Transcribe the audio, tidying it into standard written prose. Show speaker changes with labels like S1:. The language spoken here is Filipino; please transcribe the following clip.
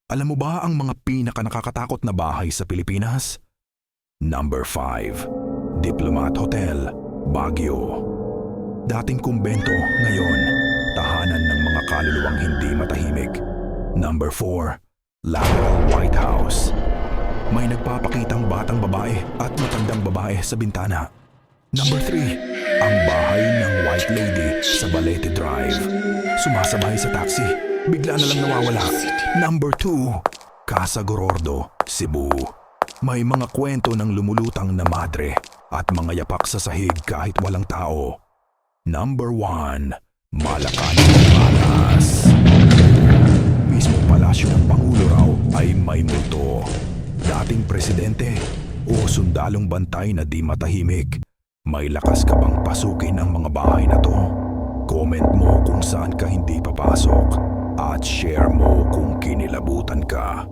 S1: Alam mo ba ang mga pinakanakakatakot na bahay sa Pilipinas? Number 5, Diplomat Hotel, Baguio. Dating kumbento, ngayon, tahanan ng mga kaluluwang hindi matahimik. Number 4, Lateral White House. May nagpapakitang batang babae at matandang babae sa bintana. Number 3, ang bahay ng White Lady sa Balete Drive. Sumasabay sa taxi, bigla na lang nawawala. Number 2, Casa Gorordo, Cebu. May mga kwento ng lumulutang na madre at mga yapak sa sahig kahit walang tao. Number 1, Malacanang Palace. Mismo palasyo ng Pangulo raw ay may multo. Dating presidente o sundalong bantay na di matahimik. May lakas ka bang pasukin ang mga bahay na to? Comment mo kung saan ka hindi papasok at share mo kung kinilabutan ka.